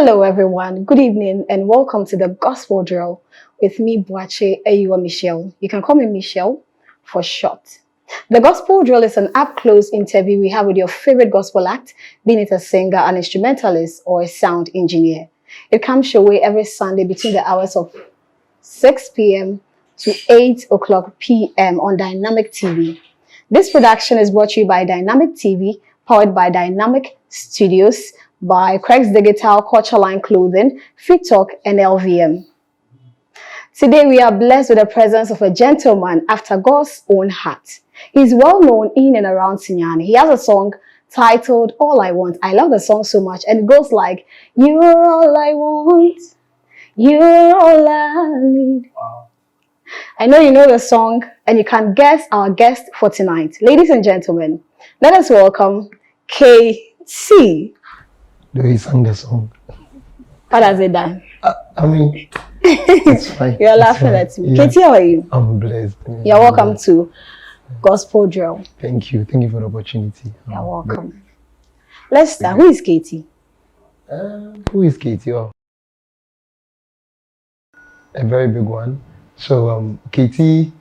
Hello, everyone. Good evening, and welcome to the Gospel Drill with me, Boache Eyua Michelle. You can call me Michelle for short. The Gospel Drill is an up-close interview we have with your favorite gospel act, being it a singer, an instrumentalist, or a sound engineer. It comes your way every Sunday between the hours of 6 p.m. to 8 o'clock p.m. on Dynamic TV. This production is brought to you by Dynamic TV, powered by Dynamic Studios, by Craig's Digital, Culture Line Clothing, Fit Talk, and LVM. Today, we are blessed with the presence of a gentleman after God's own heart. He's well known in and around Sunyani. He has a song titled All I Want. I love the song so much, and it goes like, You're all I want, you're all I need. Wow. I know you know the song, and you can guess our guest for tonight. Ladies and gentlemen, let us welcome KT. The way he sang the song. What has it done? I mean, it's fine. You're laughing at me. Yeah. KT, how are you? I'm blessed. You're welcome to Gospel Drill. Thank you. Thank you for the opportunity. You're welcome. Let's start. Who is KT? Who is KT? Oh, a very big one. So, KT,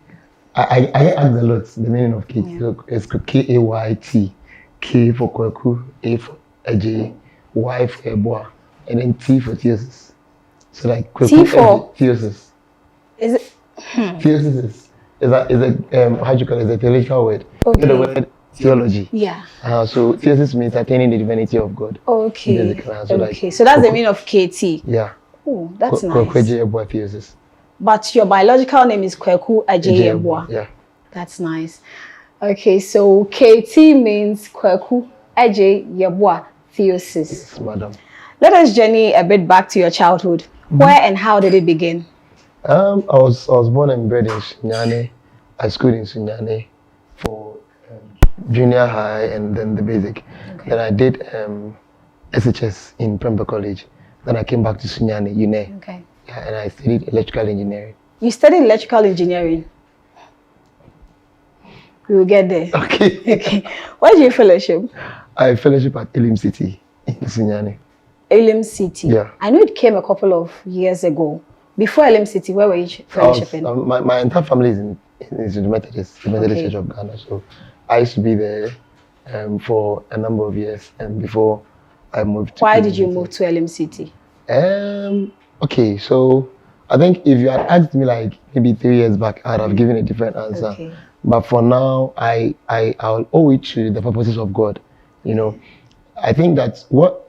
I asked a lot the meaning of KT. Yeah. So it's K-A-Y-T. K for Kweku, A for Ajay, Y for Eboa, and then T for Theosis. So like Kweku, T for Theosis. Is it? Theosis is a how do you call it? It's a theological word. Okay. You know the word theology. Yeah. So theosis means attaining the divinity of God. Okay. So okay. like, So that's the meaning of KT. Yeah. Oh, that's nice. Kwekweje Eboa Theosis. But your biological name is Kweku Ajay Eboa. Yeah. That's nice. Okay, so KT means Kweku Ajay Eboa Theosis. Yes, madam. Let us journey a bit back to your childhood. Where and how did it begin? I was born and bred in Sunyani. I schooled in Sunyani for junior high and then the basic. Okay. Then I did SHS in Prempeh College. Then I came back to Sunyani, UNE. Okay. Yeah, and I studied electrical engineering. You studied electrical engineering? We will get there. Okay. Okay. Where did you fellowship? I fellowship at Elim City in Sunyani. Elim City? Yeah. I know it came a couple of years ago. Before Elim City, where were you fellowshipping? My entire family is in the Methodist Church of Ghana. So I used to be there for a number of years and before I moved to Why did you move to Elim City? Okay, so I think if you had asked me like maybe 3 years back, I'd have given a different answer. Okay. But for now, I'll owe it to the purposes of God. You know, I think that's what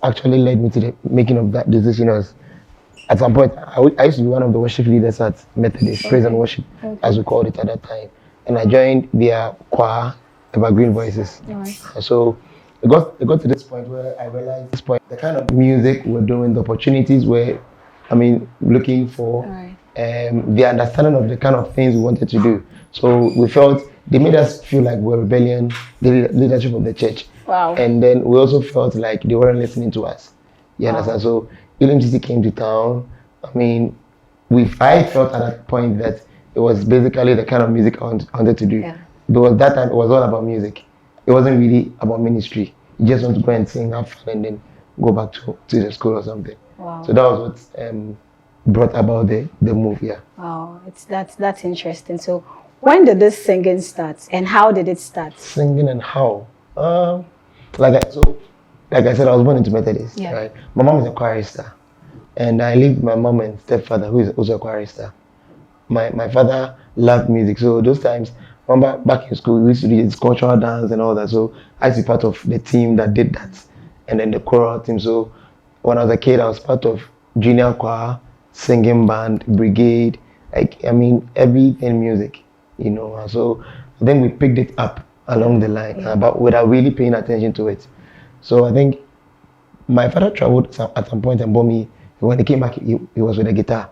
actually led me to the making of that decision was at some point, I used to be one of the worship leaders at Methodist, Praise and Worship, as we called it at that time. And I joined their choir, Evergreen Voices. Nice. So it got to this point where I realized the kind of music we're doing, the opportunities we're, looking for, the understanding of the kind of things we wanted to do. So we felt they made us feel like we're rebellion, the leadership of the church. Wow. And then we also felt like they weren't listening to us. You understand? So UMCC came to town. I felt at that point that it was basically the kind of music I wanted to do. Yeah. Because that time it was all about music. It wasn't really about ministry. You just want to go and sing, have fun, and then go back to the school or something. Wow. So that was what brought about the move. Yeah. Wow, that's interesting. So when did this singing start, and how did it start? Singing and how? Like I said, I was born into Methodist. Yeah. Right? My mom is a chorister, and I lived with my mom and stepfather, who is also a chorister. My father loved music, so those times, remember back in school, we used to do this cultural dance and all that. So I used to be part of the team that did that, and then the choral team. So when I was a kid, I was part of junior choir, singing band, brigade, everything music, you know. So then we picked it up along the line, but without really paying attention to it. So I think my father traveled at some point and bought me. When he came back, he was with a guitar,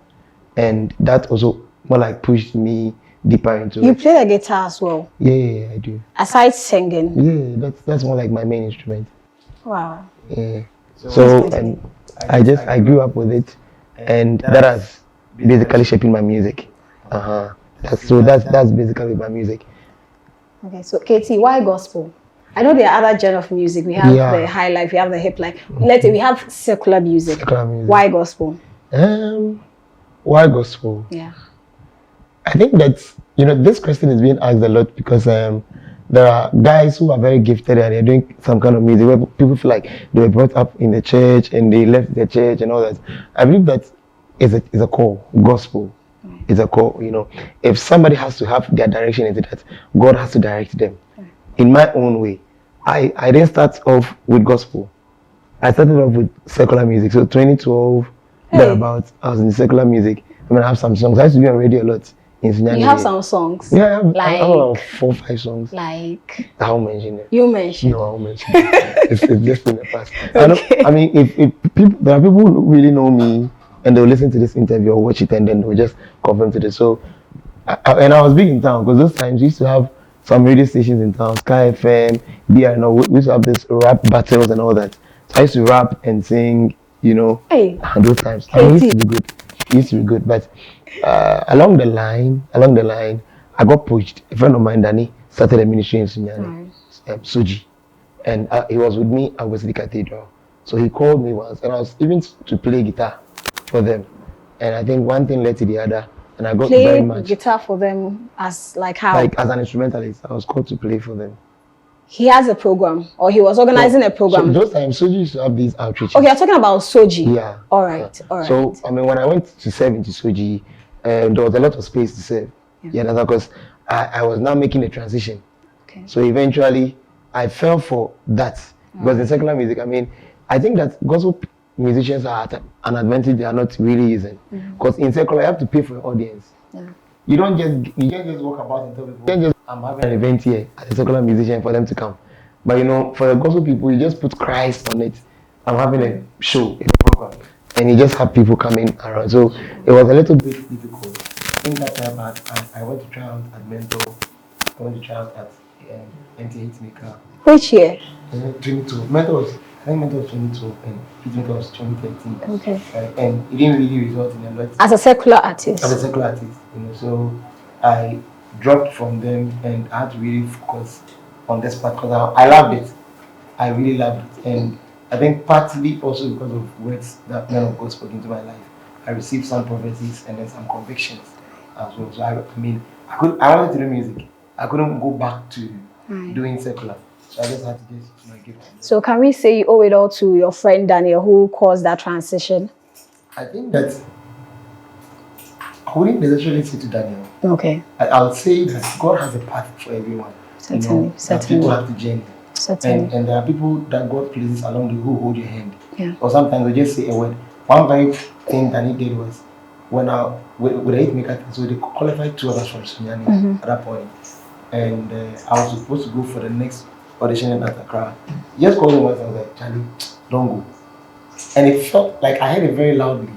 and that also more like pushed me deeper into it. You play the guitar as well? Yeah, I do. Aside singing? Yeah, that's more like my main instrument. Wow. Yeah. So and I grew up with it, and that has basically shaping my music. That's basically my music. Okay, so KT, why gospel? I know there are other genres of music. We have the high life, we have the hip life. Let's say we have secular music. Why gospel? Why gospel? Yeah. I think that, this question is being asked a lot because there are guys who are very gifted and they're doing some kind of music where people feel like they were brought up in the church and they left the church and all that. I believe that is a call. Gospel is a call. If somebody has to have their direction into that, God has to direct them. In my own way, I didn't start off with gospel. I started off with secular music. So 2012, thereabouts, I was in secular music. I have some songs. I used to be on radio a lot. You have some songs? Yeah, I have about 4 or 5 songs. Like? I won't mention it. You mention? No, I won't mention it. It's just in the past. Okay. If people, there are people who really know me and they'll listen to this interview or watch it and then they'll just confirm to this. So, and I was big in town because those times we used to have some radio stations in town, Sky FM, BR, we used to have this rap battles and all that. So I used to rap and sing, Hey. And those times. It used to be good. It used to be good, but along the line, I got pushed. A friend of mine, Danny, started a ministry in Sunyani, Soji, and he was with me at Wesley Cathedral. So he called me once, and I was even to play guitar for them. And I think one thing led to the other, and I got very much guitar for them as like how? Like as an instrumentalist, I was called to play for them. He has a program, or he was organizing a program. So those times, Soji used to have these outreaches. Okay, you're talking about Soji. Yeah. All right. So when I went to serve into Soji, there was a lot of space to serve. Yeah, because I was now making a transition. Okay. So eventually, I fell for that because in secular music, I think that gospel musicians are at an advantage they are not really using. Because in secular, you have to pay for your audience. Yeah. You can't just walk about and tell people, I'm having an event here as a secular musician for them to come. But for the gospel people, you just put Christ on it. I'm having a show, a program, and you just have people coming around. So it was a little bit difficult. In that time, I went to try out at Mentor. I went to try out at NTA Hitmaker. Which year? 22. Mentor was 22 and Hitmaker was 2013. Okay. And it didn't really result in a lot. As a secular artist? As a secular artist, so I dropped from them and I had to really focus on this part because I loved it. I really loved it. And I think partly also because of words that men of God spoke into my life. I received some prophecies and then some convictions as well. So I wanted to do music. I couldn't go back to doing secular. So I just had to just my gift. So can we say you owe it all to your friend Daniel who caused that transition? I think that I wouldn't necessarily say to Daniel. Okay. I would say that God has a path for everyone. Certainly. People have to journey. Certainly. And there are people that God places along the way who hold your hand. Yeah. Or sometimes they just say a word. One very thing that he did was when with the Hitmaker, so they qualified 2 of us from Sunyani at that point. And I was supposed to go for the next audition at Accra. He just called me once and was like, Charlie, don't go. And it felt like I heard it very loudly,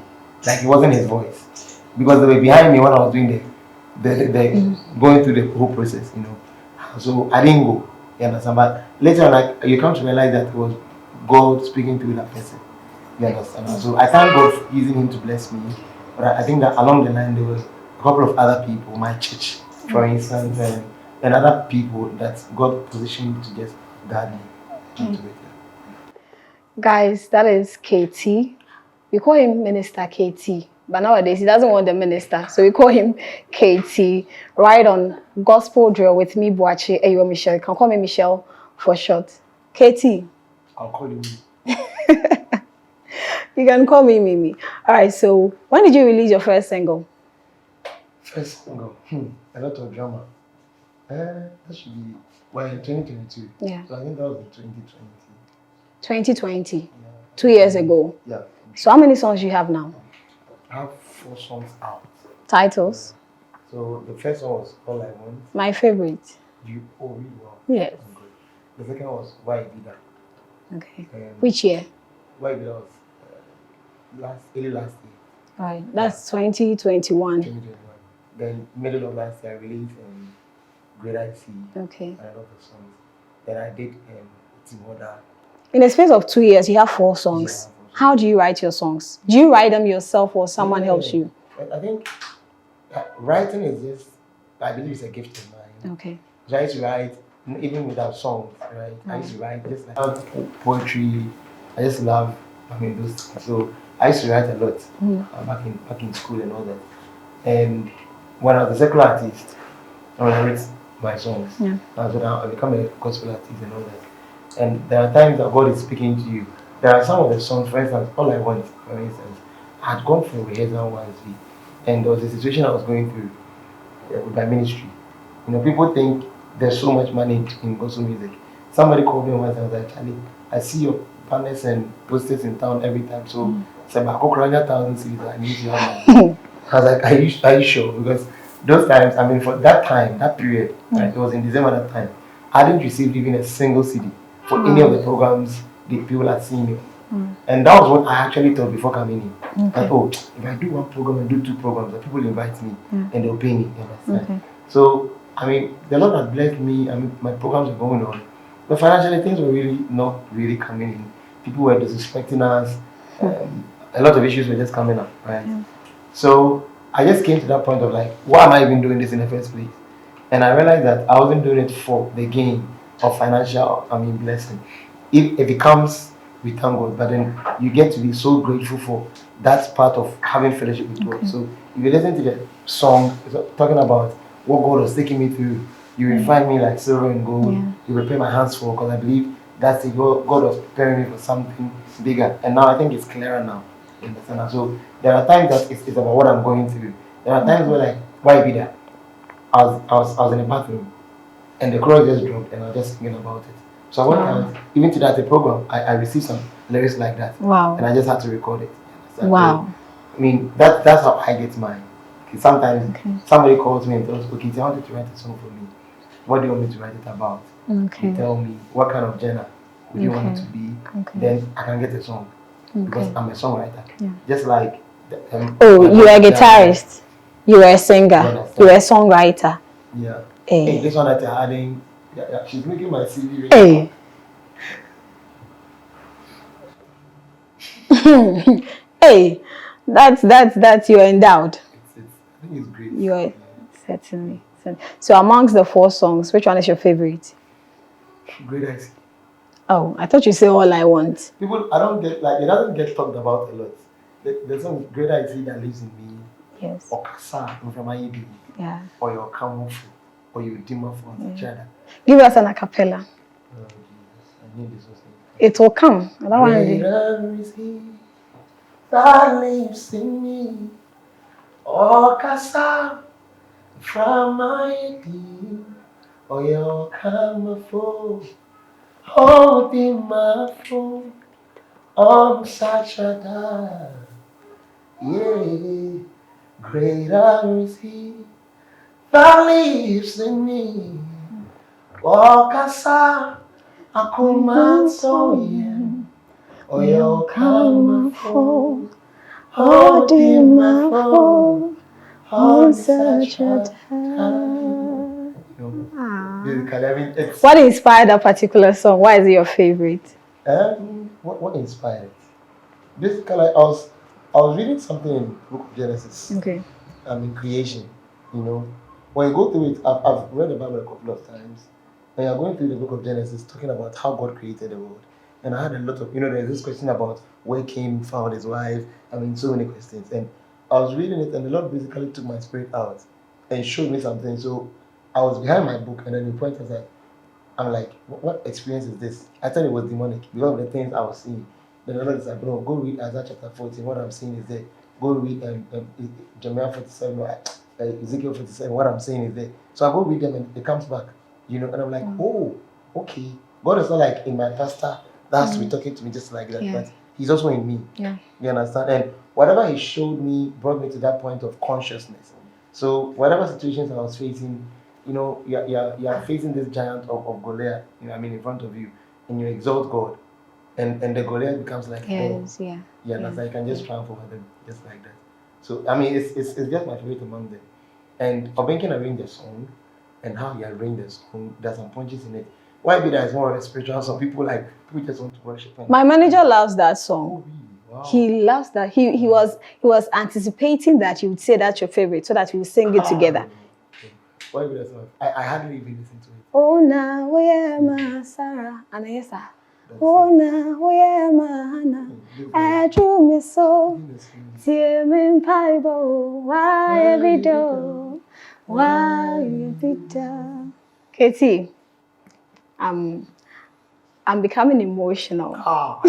like it wasn't his voice. Because they were behind me when I was doing the going through the whole process, So I didn't go. You understand? But later on, you come to realize that it was God speaking through that person. You understand? So I thank God for using him to bless me. But I think that along the line, there was a couple of other people, my church, for instance, and other people that God positioned to just guide me into it. Guys, that is KT. We call him Minister KT. But nowadays, he doesn't want the minister. So we call him KT. Right on Gospel Drill with me, Boache Eyiwa Michelle. You can call me Michelle for short. KT. I'll call you. You can call me Mimi. All right, so when did you release your first single? First single? A lot of drama. That should be, in 2022. Yeah. So I think that was in 2020. 2020? Yeah. 2 years ago? Yeah. So how many songs do you have now? I have 4 songs out. Titles? So the first one was All I Want. My favorite. You really well. Yes. The second was Why You Did That. Okay. Which year? Why You Did That was early last year. Right. That's 2021. 2021. Then middle of last year I released Great I See. Okay. And a lot of songs. Then I did Timoda. In the space of 2 years, you have 4 songs. Yeah. How do you write your songs? Do you write them yourself or someone helps you? I think writing is just, I believe it's a gift of mine. Okay. Try to write, even without songs, right? I used to write just like poetry. I just love, those things. So I used to write a lot back in school and all that. And when I was a secular artist, when I write my songs, I become a gospel artist and all that. And there are times that God is speaking to you. There are some of the songs, for instance, All I Want, for instance, I had gone for rehearsal once, and there was a situation I was going through with my ministry. People think there's so much money in gospel music. Somebody called me once and was like, Charlie, I see your banners and posters in town every time. So, say, I go 1,000 cities, I need you. I was like, are you sure? Because those times, for that time, that period, right, it was in December that time, I didn't receive even a single CD for any of the programs the people had seen me. And that was what I actually thought before coming in. That, if I do one program and do two programs, the people invite me and they'll pay me. You understand? So, the Lord had blessed me. My programs were going on. But financially, things were really not really coming in. People were disrespecting us. A lot of issues were just coming up, right? So, I just came to that point of like, why am I even doing this in the first place? And I realized that I wasn't doing it for the gain of financial, blessing. If it comes, we thank God, but then you get to be so grateful for that part of having fellowship with God. So if you listen to the song talking about what God was taking me through, you will find me like silver and gold. You will prepare my hands for, because I believe that's the God was preparing me for something bigger. And now I think it's clearer now. You understand? So there are times that it's about what I'm going through. There are times where, like, why be there? I was in the bathroom and the chorus just dropped and I was just thinking about it. So one time, even to that program, I received some lyrics like that. Wow. And I just had to record it. Wow. That's how I get mine. Sometimes somebody calls me and tells, okay, I wanted to write a song for me. What do you want me to write it about? You tell me what kind of genre would you want it to be. Then I can get a song. Because I'm a songwriter. Just like... you are a guitarist. You are a singer. You are a songwriter. Yeah. Hey, this one that you're adding... Yeah, she's making my CV ready. Hey. Hey, that's you're endowed. I think it's great. You are certainly. So amongst the 4 songs, which one is your favorite? Great I See. Oh, I thought you said All I Want. People, I don't get, like, it doesn't get talked about a lot. There's some Great I See that lives in me. Yes. Or Kasa from IEB. Yeah. Or your Kamufu. Or your Dima from China. Give us an a cappella. Oh, Jesus. I need this one. It will come. I don't want Greater is He that lives in me. Or Kasa from IEB. Or your Kamufu. Holding my phone on such a time. Yeah, greater is He that lives in me. Wakasa akumatsoye oyo phone, holding my phone on such a time. What inspired that particular song? Why is it your favorite? What inspired it? Basically, I was reading something in the book of Genesis. Okay. In creation, when you go through it, I've read the Bible a couple of times. When you're going through the book of Genesis, talking about how God created the world, and I had a lot of, there's this question about where Cain found his wife. So many questions, and I was reading it, and the Lord basically took my spirit out and showed me something. So I was behind my book, and then the point was like, I'm like, what experience is this? I thought it was demonic because of the things I was seeing. Then the Lord is like, no, go read Isaiah chapter 14. What I'm seeing is there. Go read Jeremiah 47, Ezekiel 47. What I'm saying is there. So I go read them and it comes back, and I'm like, oh, okay. God is not like in my pastor that's be talking to me just like that, but He's also in me. Yeah. You understand? And whatever He showed me brought me to that point of consciousness. So whatever situations I was facing, you're facing this giant of Goliath, in front of you, and you exalt God, and the Goliath becomes like, that's like you can just triumph over them, just like that. So, it's just my favorite among them. And Obenkin arranged the song, and how he arranged the song, there's some punches in it. Why be that is more of a spiritual song? People just want to worship him. My manager loves that song. Oh, really? Wow. He loves that. He was anticipating that you would say that's your favorite, so that we will sing it together. What is that song? I hardly even listen to it. Oh na ma Sarah Anayesa. Oh na ma Hannah. I drew me so. Tear me Bible. Why every door? Why every door? Katie, I'm becoming emotional. Ah.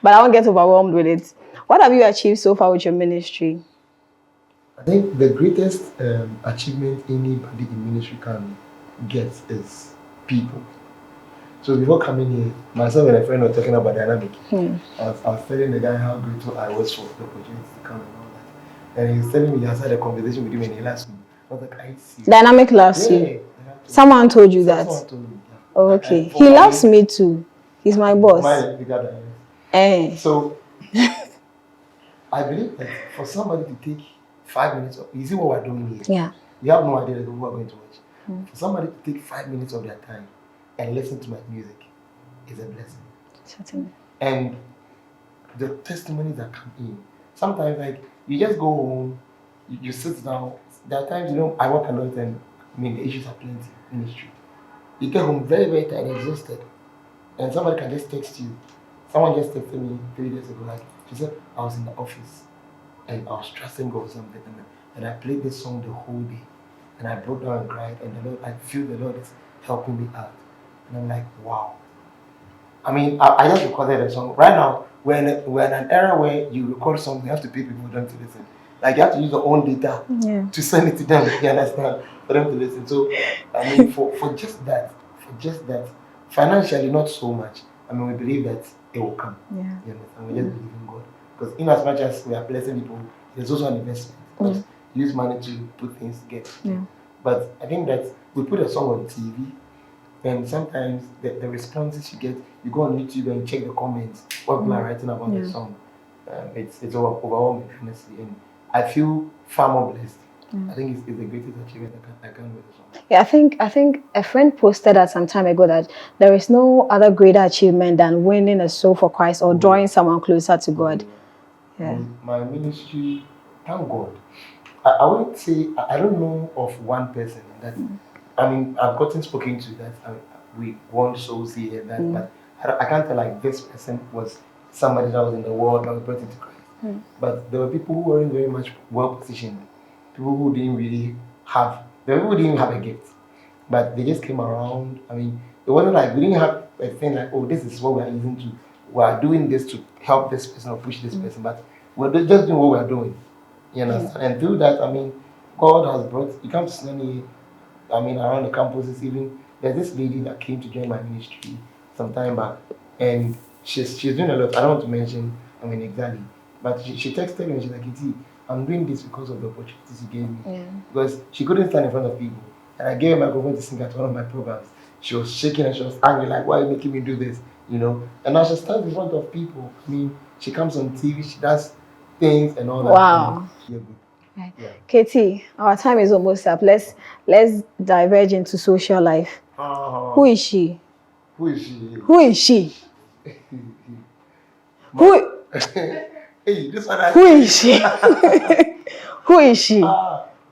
But I won't get overwhelmed with it. What have you achieved so far with your ministry? I think the greatest achievement anybody in ministry can get is people. So before coming here, myself and a friend were talking about dynamic. I was telling the guy how grateful I was for the opportunity to come and all that. And he was telling me he has had a conversation with him and he asked me. I was like, I see. Dynamic loves you. Someone told you that. Someone told me. Yeah. Oh, okay. He loves me too. He's my boss. So I believe that for somebody to take 5 minutes of, you see what we're doing here? Yeah. You have no idea that people are going to watch. For somebody to take 5 minutes of their time and listen to my music is a blessing. Certainly. And the testimonies that come in, sometimes like you just go home, you sit down. There are times, I work a lot and the issues are plenty in the street. You get home very, very tired, exhausted, and somebody can just text you. Someone just texted me 3 days ago, like, she said, I was in the office and I was trusting God or something, and I played this song the whole day, and I broke down and cried, and the Lord, I feel the Lord is helping me out. And I'm like, wow. I mean, I just recorded a song. Right now, we're in an era where you record something, you have to pay people for them to listen. Like, you have to use your own data to send it to them, you understand, for them to listen. So, I mean, for just that, financially, not so much. I mean, we believe that it will come. Yeah. You understand? We just believe in God. Because in as much as we are blessing people, there's also an investment. Because you use money to put things together. Yeah. But I think that we put a song on TV, and sometimes the responses you get, you go on YouTube and check the comments, what people are writing about the song. It's overwhelming, honestly. And I feel far more blessed. I think it's the greatest achievement I can do with the song. Yeah, I think a friend posted that some time ago that there is no other greater achievement than winning a soul for Christ or drawing someone closer to God. Yeah. My ministry, thank God. I wouldn't say, I don't know of one person that, I mean, I've gotten spoken to that we won souls here and that, but I can't tell like this person was somebody that was in the world that was brought into Christ. But there were people who weren't very much well positioned, people who didn't really have, people didn't have a gift, but they just came around. I mean, it wasn't like we didn't have a thing like, oh, this is what we are using to, we are doing this to help this person or push this person, but we're just doing what we are doing. You understand? And through that, I mean, God has brought, you come to Sinani, I mean, around the campuses, even, there's this lady that came to join my ministry some time back, and she's doing a lot. I don't want to mention, I mean, exactly, but she texted me and she's like, "Iti, I'm doing this because of the opportunities you gave me." Yeah. Because she couldn't stand in front of people, and I gave her a microphone to sing at one of my programs. She was shaking and she was angry, like, "Why are you making me do this?" And now she stands in front of people. I mean, she comes on TV, she does things and all that. Wow. Yeah, good. Right. Yeah. Katie, our time is almost up. Let's diverge into social life. Who is she? Who is she? Who is she? Who? Hey, this one. Who is she? Who is she?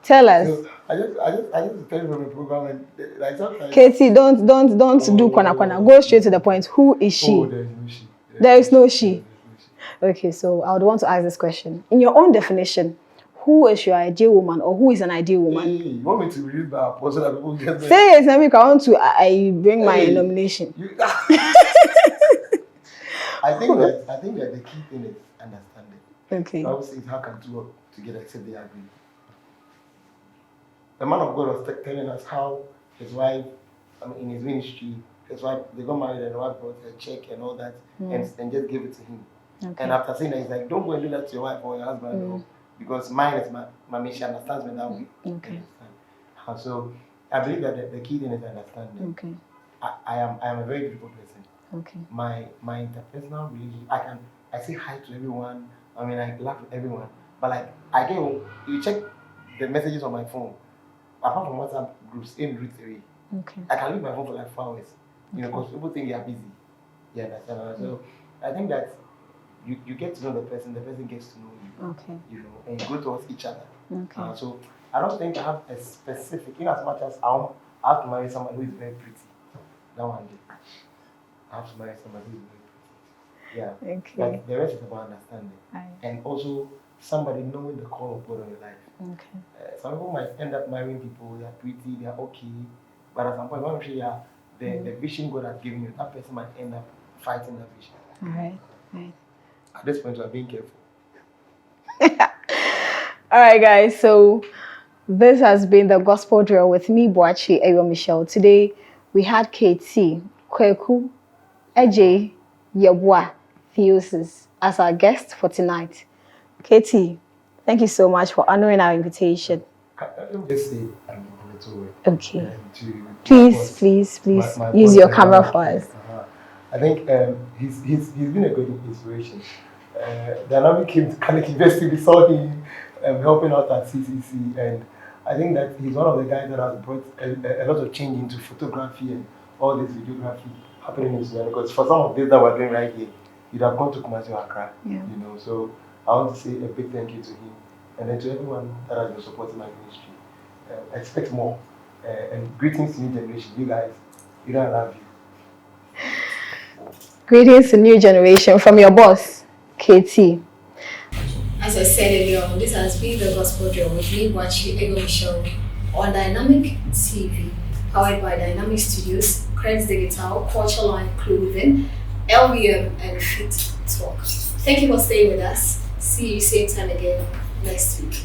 Tell us. So, I just tell you from the program and like sometimes. Katie, don't do kwana. Go straight to the point. Who is she? Oh, there is no she. There is no she. Okay, so I would want to ask this question. In your own definition, who is your ideal woman or who is an ideal woman? Hey, you want me to read that so that people get me? Say it, Samik. I want to bring my nomination. I think that the key thing is understanding. Okay. I would say how can two work together except they agree. The man of God was telling us how his wife, in his ministry, his wife, they got married and the wife brought a check and all that and just gave it to him. Okay. And after saying that, he's like, don't go and do that to your wife or your husband. Because mine is my mission. She understands me that way. Okay. So I believe that the key thing is understanding. Okay. I am a very beautiful person. Okay. My interpersonal relationship, I say hi to everyone. I mean, I laugh with everyone. But like you check the messages on my phone. Apart from WhatsApp groups in Route 3, I can leave my phone for like 4 hours. Because people think you are busy. Yeah, understand. So I think that you get to know the person gets to know you. Okay. And go towards each other. Okay. So I don't think I have a specific, in as much as I have to marry someone who is very pretty. That one day. I have to marry someone who is very pretty. Yeah. Okay. But the rest is about understanding. Right. And also somebody knowing the call of God on your life. Okay. Some people might end up marrying people, they are pretty, they are okay. But at some point, when you are the vision God has given you, that person might end up fighting that vision. All right. At this point, you are being careful. All right, guys. So this has been the Gospel Drill with me, Boachi Eyo Michelle. Today we had KT, Kweku, Eje, Yebwa, Theosis as our guest for tonight. KT, thank you so much for honoring our invitation. Let me just say a little word. Okay. Please use your camera for us. I think he's been a good inspiration. Dynamic came to Kalik University, we saw him helping out at CCC, and I think that he's one of the guys that has brought a lot of change into photography and all this videography happening in Sudan. Because for some of this that we're doing right here, you'd have gone to Kumasi or Accra, So I want to say a big thank you to him, and then to everyone that has been supporting my ministry. Expect more, and greetings to new generation. You guys, I love you. Greetings to new generation from your boss, KT. As I said earlier, this has been the Gospel Drill with me, Boachi Eyo Michelle, on Dynamic TV, powered by Dynamic Studios, Creds Digital, Culture Line Clothing, LVM, and Fit Talk. Thank you for staying with us. See you same time again next week.